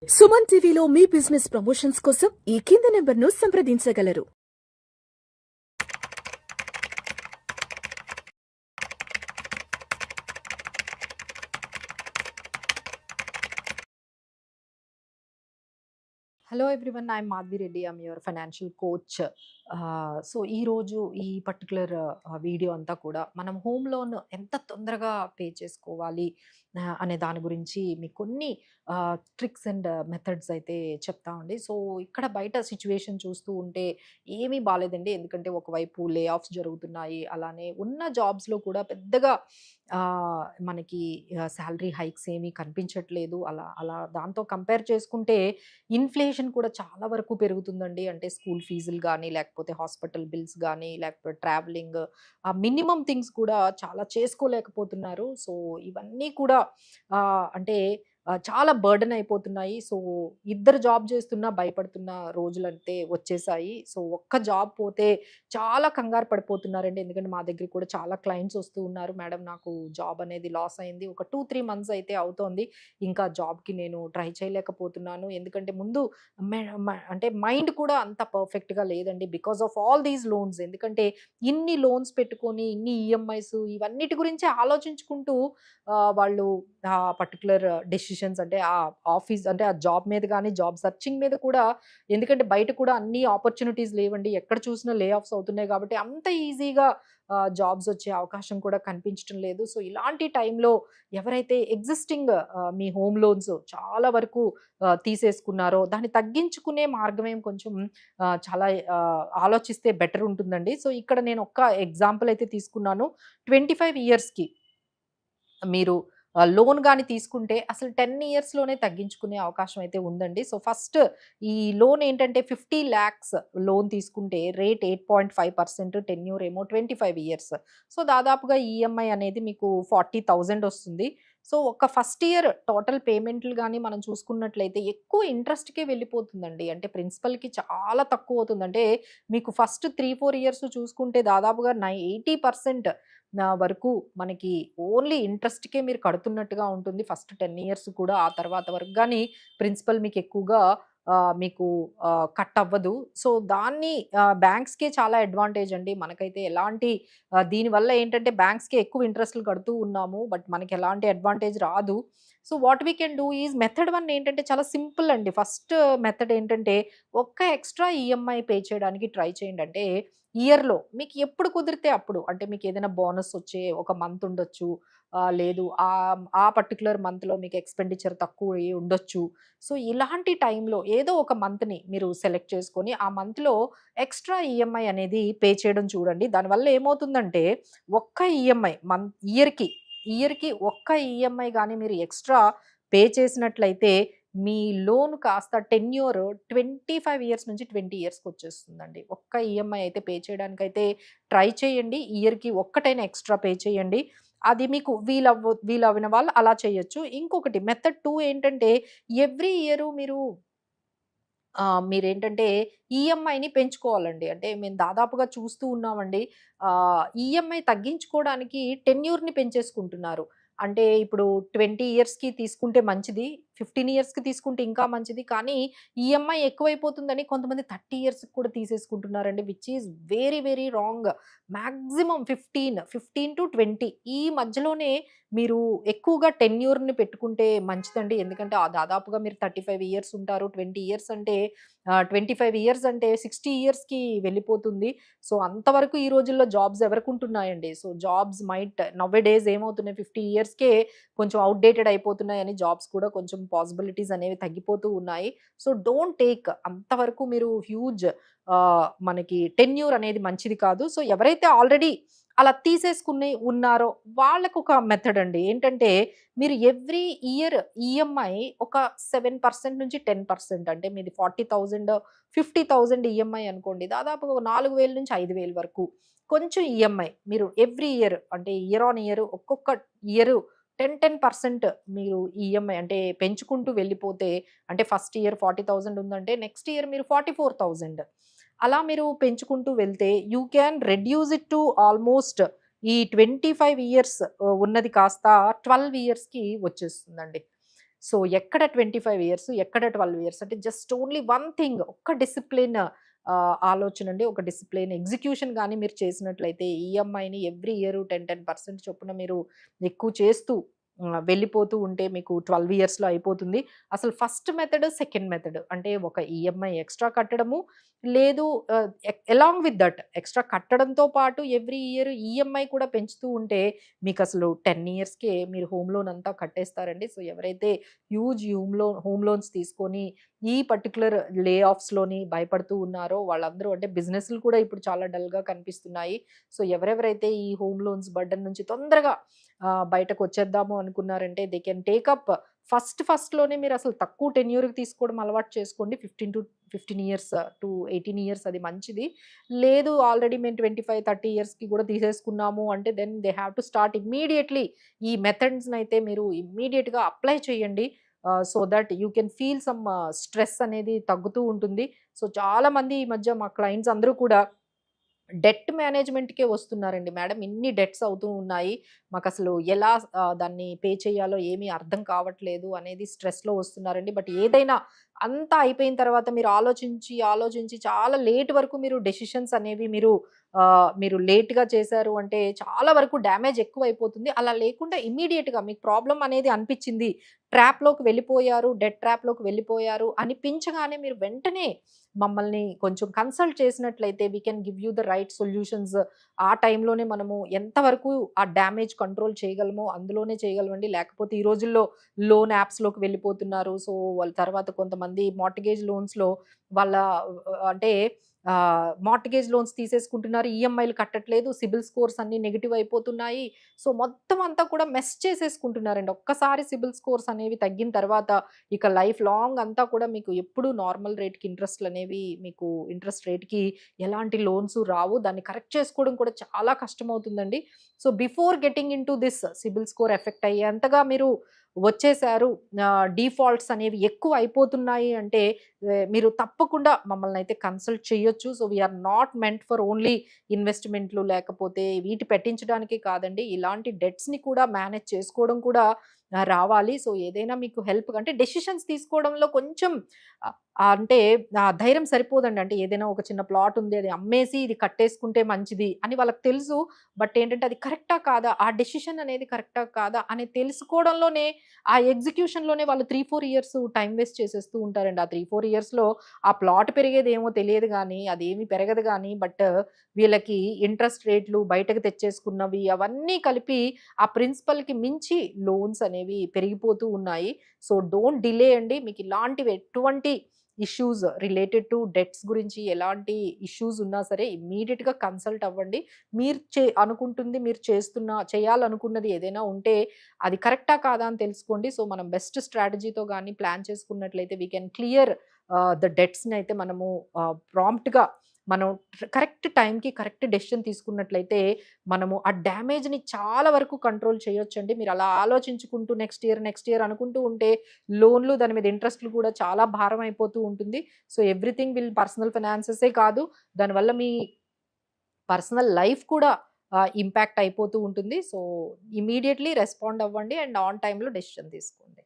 సుమన్ టీవీలో మీ business promotions కోసం ఈ కింది నెంబర్ను సంప్రదించగలరు. Hello everyone, I'm Madhavi Reddy. I'm your financial coach. So ఈరోజు ఈ పర్టికులర్ వీడియో అంతా కూడా మనం హోమ్ లోన్ ఎంత తొందరగా పే చేసుకోవాలి అనే దాని గురించి మీకు కొన్ని ట్రిక్స్ అండ్ మెథడ్స్ అయితే చెప్తామండి. సో ఇక్కడ బయట సిచ్యువేషన్ చూస్తూ ఉంటే ఏమీ బాగాలేదండి. ఎందుకంటే ఒకవైపు లే ఆఫ్స్ జరుగుతున్నాయి, అలానే ఉన్న జాబ్స్లో కూడా పెద్దగా మనకి శాలరీ హైక్స్ ఏమీ కనిపించట్లేదు. అలా అలా దాంతో కంపేర్ చేసుకుంటే ఇన్‌ఫ్లేషన్ కూడా చాలా వరకు పెరుగుతుందండి. అంటే స్కూల్ ఫీజులు గానీ, లేకపోతే హాస్పిటల్ బిల్స్ గానీ, లేకపోతే ట్రావెలింగ్, మినిమమ్ థింగ్స్ కూడా చాలా చేసుకోలేకపోతున్నారు. సో, ఇవన్నీ కూడా అంటే చాలా బర్డెన్ అయిపోతున్నాయి. సో, ఇద్దరు జాబ్ చేస్తున్నా భయపడుతున్న రోజులంటే వచ్చేసాయి. సో, ఒక్క జాబ్ పోతే చాలా కంగారు పడిపోతున్నారండి. ఎందుకంటే మా దగ్గరికి కూడా చాలా క్లయింట్స్ వస్తూ ఉన్నారు. మేడం, నాకు జాబ్ అనేది లాస్ అయింది. ఒక 2, 3 మంత్స్ అయితే అవుతోంది. ఇంకా జాబ్‌కి నేను ట్రై చేయలేకపోతున్నాను. ఎందుకంటే ముందు మె మ అంటే మైండ్ కూడా అంత పర్ఫెక్ట్‌గా లేదండి. Because of all these loans. ఎందుకంటే ఇన్ని లోన్స్ పెట్టుకొని, ఇన్ని ఈఎంఐస్ ఇవన్నిటి గురించి ఆలోచించుకుంటూ వాళ్ళు పర్టిక్యులర్ డెసిషన్స్ అంటే ఆఫీస్ అంటే ఆ జాబ్ మీద గాని, జాబ్ సెర్చింగ్ మీద కూడా, ఎందుకంటే బయట కూడా అన్ని ఆపర్చునిటీస్ లేవండి. ఎక్కడ చూసినా లే ఆఫ్స్ అవుతున్నాయి కాబట్టి అంత ఈజీగా జాబ్స్ వచ్చే అవకాశం కూడా కనిపించటం లేదు. సో, ఇలాంటి టైంలో ఎవరైతే ఎగ్జిస్టింగ్ మీ హోమ్ లోన్స్ చాలా వరకు తీసేసుకున్నారో దాన్ని తగ్గించుకునే మార్గం కొంచెం చాలా ఆలోచిస్తే బెటర్ ఉంటుందండి. సో, ఇక్కడ నేను ఒక్క ఎగ్జాంపుల్ అయితే తీసుకున్నాను. 25 ఇయర్స్‌కి మీరు లోన్ గాని తీసుకుంటే అసలు 10 ఇయర్స్‌లోనే తగ్గించుకునే అవకాశం అయితే ఉందండి. సో, ఫస్ట్ ఈ లోన్ ఏంటంటే 50,00,000 లోన్ తీసుకుంటే రేట్ 8.5%, టెన్యూర్ ఏమో 25 ఇయర్స్. సో, దాదాపుగా ఈఎంఐ అనేది మీకు 40,000 వస్తుంది. సో, ఒక ఫస్ట్ ఇయర్ టోటల్ పేమెంట్లు గాని మనం చూసుకున్నట్లయితే ఎక్కువ ఇంట్రెస్ట్‌కే వెళ్ళిపోతుందండి. అంటే ప్రిన్సిపల్‌కి చాలా తక్కువవుతుంది. అంటే మీకు ఫస్ట్ 3, 4 ఇయర్స్ చూసుకుంటే దాదాపుగా 80% వరకు మనకి ఓన్లీ ఇంట్రెస్ట్‌కే మీరు కడుతున్నట్టుగా ఉంటుంది. ఫస్ట్ 10 ఇయర్స్ కూడా. ఆ తర్వాత వరకు గాని ప్రిన్సిపల్ మీకు ఎక్కువగా మీకు కట్ అవ్వదు. సో, దాన్ని బ్యాంక్స్‌కే చాలా అడ్వాంటేజ్ అండి. మనకైతే ఎలాంటి దీనివల్ల ఏంటంటే బ్యాంక్స్‌కే ఎక్కువ ఇంట్రెస్ట్‌లు కడుతూ ఉన్నాము. బట్ మనకి ఎలాంటి అడ్వాంటేజ్ రాదు. So, what we can do is method 1 ఏంటంటే చాలా సింపుల్ అండి. ఫస్ట్ మెథడ్ ఏంటంటే ఒక్క ఎక్స్‌ట్రా ఈఎంఐ పే చేయడానికి ట్రై చేయండి. అంటే ఇయర్‌లో మీకు ఎప్పుడు కుదిరితే అప్పుడు. అంటే మీకేదైనా బోనస్ వచ్చే ఒక మంత్ ఉండొచ్చు. లేదు ఆ పర్టిక్యులర్ మంత్‌లో మీకు ఎక్స్‌పెండిచర్ తక్కువయ్యి ఉండొచ్చు. సో, ఇలాంటి టైంలో ఏదో ఒక మంత్‌ని మీరు సెలెక్ట్ చేసుకొని, ఆ మంత్‌లో ఎక్స్‌ట్రా ఈఎంఐ అనేది పే చేయడం చూడండి. దానివల్ల ఏమవుతుందంటే, ఒక్క ఈఎంఐ ఇయర్‌కి ఒక్క ఈఎంఐ గాని మీరు ఎక్స్‌ట్రా పే చేసినట్లయితే, మీ లోన్ కాస్త టెన్యూర్ 25 ఇయర్స్ నుంచి 20 ఇయర్స్‌కొచ్చేస్తుందండి. ఒక్క ఈఎంఐ అయితే పే చేయడానికైతే ట్రై చేయండి. ఇయర్‌కి ఒక్కటైనా ఎక్స్‌ట్రా పే చేయండి. అది మీకు వీలవ్విన వాళ్ళు అలా చేయొచ్చు. ఇంకొకటి మెథడ్ 2 ఏంటంటే, ఎవ్రీ ఇయరు మీరేంటంటే ఈఎంఐని పెంచుకోవాలండి. అంటే మేము దాదాపుగా చూస్తూ ఉన్నామండి. ఈఎంఐ తగ్గించుకోవడానికి టెన్యూర్‌ని పెంచేసుకుంటున్నారు. అంటే ఇప్పుడు 20 ఇయర్స్‌కి తీసుకుంటే మంచిది. 15 ఇయర్స్‌కి తీసుకుంటే ఇంకా మంచిది. కానీ ఈఎంఐ ఎక్కువైపోతుందని కొంతమంది 30 ఇయర్స్‌కి కూడా తీసేసుకుంటున్నారండి. Which is very, very wrong. Maximum 15-20 ఈ మధ్యలోనే మీరు ఎక్కువగా టెన్యూర్‌ని పెట్టుకుంటే మంచిదండి. ఎందుకంటే దాదాపుగా మీరు 35 ఇయర్స్ ఉంటారు. 20 ఇయర్స్ అంటే 25 ఇయర్స్ అంటే 60 ఇయర్స్‌కి వెళ్ళిపోతుంది. సో, అంతవరకు ఈ రోజుల్లో జాబ్స్ ఎవరికుంటున్నాయండి. So, jobs might nowadays ఏమవుతున్నాయి, 50 ఇయర్స్‌కే కొంచెం ఔట్‌డేటెడ్ అయిపోతున్నాయని జాబ్స్ కూడా కొంచెం పాసిబిలిటీస్ అనేవి తగ్గిపోతూ ఉన్నాయి. సో, డోంట్ టేక్ అంతవరకు మీరు హ్యూజ్ మనకి టెన్యూర్ అనేది మంచిది కాదు. సో, ఎవరైతే ఆల్రెడీ అలా తీసేసుకుని ఉన్నారో వాళ్ళకొక మెథడ్ అండి. ఏంటంటే, మీరు ఎవ్రీ ఇయర్ ఈఎంఐ ఒక 7% నుంచి 10%, అంటే మీది 40,000, 50,000 ఈఎంఐ అనుకోండి. దాదాపుగా ఒక 4,000 నుంచి 5,000 వరకు కొంచెం ఈఎంఐ మీరు ఎవ్రీ ఇయర్, అంటే ఇయర్ ఆన్ ఇయర్ ఒక్కొక్క ఇయర్ 10% మీరు ఈఎంఐ అంటే పెంచుకుంటూ వెళ్ళిపోతే, అంటే ఫస్ట్ ఇయర్ 40,000 ఉందంటే నెక్స్ట్ ఇయర్ మీరు 44,000 అలా మీరు పెంచుకుంటూ వెళ్తే you can reduce it to almost ఈ 25 ఇయర్స్ ఉన్నది కాస్త 12 ఇయర్స్‌కి వచ్చేస్తుందండి. సో ఎక్కడ 25 ఇయర్స్, ఎక్కడ 12 ఇయర్స్ అంటే జస్ట్ ఓన్లీ వన్ థింగ్, ఒక్క డిసిప్లిన్ ఆలోచన అండి. ఒక డిసిప్లిన్ ఎగ్జిక్యూషన్ గాని మీరు చేసినట్లయితే ఈఎంఐని ఎవ్రీ ఇయర్ 10% చొప్పున మీరు ఎక్కువ చేస్తూ వెళ్ళిపోతూ ఉంటే మీకు 12 ఇయర్స్‌లో అయిపోతుంది. అసలు ఫస్ట్ మెథడ్, సెకండ్ మెథడ్ అంటే ఒక ఈఎంఐ ఎక్స్‌ట్రా కట్టడము, లేదు అలాంగ్ విత్ దట్ ఎక్స్‌ట్రా కట్టడంతో పాటు ఎవ్రీ ఇయర్ ఈఎంఐ కూడా పెంచుతూ ఉంటే మీకసలు 10 ఇయర్స్‌కే మీరు హోమ్ లోన్ అంతా కట్టేస్తారండి. సో ఎవరైతే హ్యూజ్ హోమ్ లోన్స్ తీసుకొని ఈ పర్టిక్యులర్ లే ఆఫ్స్‌లోని భయపడుతూ ఉన్నారో వాళ్ళందరూ అంటే బిజినెస్‌లు కూడా ఇప్పుడు చాలా డల్‌గా కనిపిస్తున్నాయి. సో ఎవరెవరైతే ఈ హోమ్ లోన్స్ బర్డెన్ నుంచి తొందరగా బయటకొచ్చేద్దాము అనుకున్నారంటే దే కెన్ టేక్ అప్ ఫస్ట్‌లోనే మీరసలు తక్కువ టెన్యూర్‌కి తీసుకోవడం అలవాటు చేసుకోండి. 15 ఇయర్స్ టు 18 ఇయర్స్ అది మంచిది. లేదు ఆల్రెడీ మేము 25, 30 ఇయర్స్‌కి కూడా తీసేసుకున్నాము అంటే then they have to start immediately ఈ మెథడ్స్‌నైతే మీరు ఇమ్మీడియేట్‌గా అప్లై చేయండి. So that you can feel some stress అనేది తగ్గుతూ ఉంటుంది. సో చాలామంది ఈ మధ్య మా క్లయింట్స్ అందరూ కూడా డెట్ మేనేజ్‌మెంట్‌కే వస్తున్నారండి. మేడం ఇన్ని డెట్స్ అవుతూ ఉన్నాయి. మాకసలు ఎలా దాన్ని పే చేయాలో ఏమీ అర్థం కావట్లేదు అనేది స్ట్రెస్‌లో వస్తున్నారండి. బట్ ఏదైనా అంతా అయిపోయిన తర్వాత మీరు ఆలోచించి చాలా లేట్ వరకు మీరు డెసిషన్స్ అనేవి మీరు లేట్‌గా చేశారు అంటే చాలా వరకు డ్యామేజ్ ఎక్కువైపోతుంది. అలా లేకుండా ఇమ్మీడియేట్‌గా మీకు ప్రాబ్లమ్ అనేది అనిపిచ్చింది. ట్రాప్‌లోకి వెళ్ళిపోయారు, డెట్ ట్రాప్‌లోకి వెళ్ళిపోయారు అనిపించగానే మీరు వెంటనే మమ్మల్ని కొంచెం కన్సల్ట్ చేసినట్లయితే we can give you the right solutions. ఆ టైంలోనే మనము ఎంతవరకు ఆ డ్యామేజ్ కంట్రోల్ చేయగలమో అందులోనే చేయగలమండి. లేకపోతే ఈ రోజుల్లో లోన్ యాప్స్‌లోకి వెళ్ళిపోతున్నారు. సో, వాళ్ళ తర్వాత కొంతమంది మార్ట్‌గేజ్ లోన్స్‌లో వాళ్ళ అంటే మార్ట్‌గేజ్ లోన్స్ తీసేసుకుంటున్నారు. ఈఎంఐలు కట్టట్లేదు. సిబిల్ స్కోర్స్ అన్నీ నెగెటివ్ అయిపోతున్నాయి. సో, మొత్తం అంతా కూడా మెస్ చేసేసుకుంటున్నారండి. ఒక్కసారి సిబిల్ స్కోర్స్ అనేవి తగ్గిన తర్వాత ఇక లైఫ్ లాంగ్ అంతా కూడా మీకు ఎప్పుడూ నార్మల్ రేట్‌కి ఇంట్రెస్ట్‌లనేవి మీకు ఇంట్రెస్ట్ రేట్‌కి ఎలాంటి లోన్స్ రావు. దాన్ని కరెక్ట్ చేసుకోవడం కూడా చాలా కష్టమవుతుందండి. So, before getting into this CIBIL score effect అయ్యేంతగా మీరు వచ్చేసారు. డీఫాల్ట్స్ అనేవి ఎక్కువ అయిపోతున్నాయి అంటే మీరు తప్పకుండా మమ్మల్నయితే కన్సల్ట్ చేయొచ్చు. So, we are not meant for only ఇన్వెస్ట్‌మెంట్‌లు లేకపోతే వీటి పెట్టించడానికే కాదండి. ఇలాంటి డెట్స్‌ని కూడా మేనేజ్ చేసుకోవడం కూడా రావాలి. సో, ఏదైనా మీకు హెల్ప్ అంటే డెసిషన్స్ తీసుకోవడంలో కొంచెం ఆహ్, అంటే ధైర్యం సరిపోదండి. అంటే ఏదైనా ఒక చిన్న ప్లాట్ ఉంది. అది అమ్మేసి ఇది కట్టేసుకుంటే మంచిది అని వాళ్ళకి తెలుసు. బట్ ఏంటంటే అది కరెక్టా కాదా? ఆ డెసిషన్ అనేది కరెక్టా కాదా? అని తెలుసుకోవడంలోనే ఆ ఎగ్జిక్యూషన్‌లోనే వాళ్ళు 3, 4 ఇయర్స్ టైమ్ వేస్ట్ చేసేస్తూ ఉంటారండి. ఆ 3, 4 ఇయర్స్‌లో ఆ ప్లాట్ పెరిగేదేమో తెలియదు గానీ, అదేమి పెరగదు గానీ, బట్ వీళ్ళకి ఇంట్రెస్ట్ రేట్లు బయటకు తెచ్చేసుకున్నవి అవన్నీ కలిపి ఆ ప్రిన్సిపల్‌కి మించి లోన్స్ అనేవి పెరిగిపోతూ ఉన్నాయి. సో, డోంట్ డిలే అండి. మీకు ఇలాంటివి ఎటువంటి ఇష్యూస్ రిలేటెడ్ టు డెట్స్ గురించి ఎలాంటి ఇష్యూస్ ఉన్నా సరే ఇమ్మీడియేట్‌గా కన్సల్ట్ అవ్వండి. మీరు చేయాలనుకున్నది ఏదైనా ఉంటే అది కరెక్టా కాదా అని తెలుసుకోండి. సో, మనం బెస్ట్ స్ట్రాటజీతో గాని ప్లాన్ చేసుకున్నట్లయితే వి కెన్ క్లియర్ ద డెట్స్‌నయితే మనము ప్రాంప్ట్‌గా మనం కరెక్ట్ టైంకి కరెక్ట్ డెసిషన్ తీసుకున్నట్లయితే మనము ఆ డ్యామేజ్‌ని చాలా వరకు కంట్రోల్ చేయొచ్చండి. మీరు అలా ఆలోచించుకుంటూ నెక్స్ట్ ఇయర్ అనుకుంటూ ఉంటే లోన్‌లు దాని మీద ఇంట్రెస్ట్‌లు కూడా చాలా భారం అయిపోతూ ఉంటుంది. సో, ఎవ్రీథింగ్ పర్సనల్ ఫైనాన్సెసే కాదు. దానివల్ల మీ పర్సనల్ లైఫ్ కూడా ఇంపాక్ట్ అయిపోతూ ఉంటుంది. సో, ఇమ్మీడియేట్‌లీ రెస్పాండ్ అవ్వండి అండ్ ఆన్ టైమ్‌లో డెసిషన్ తీసుకోండి.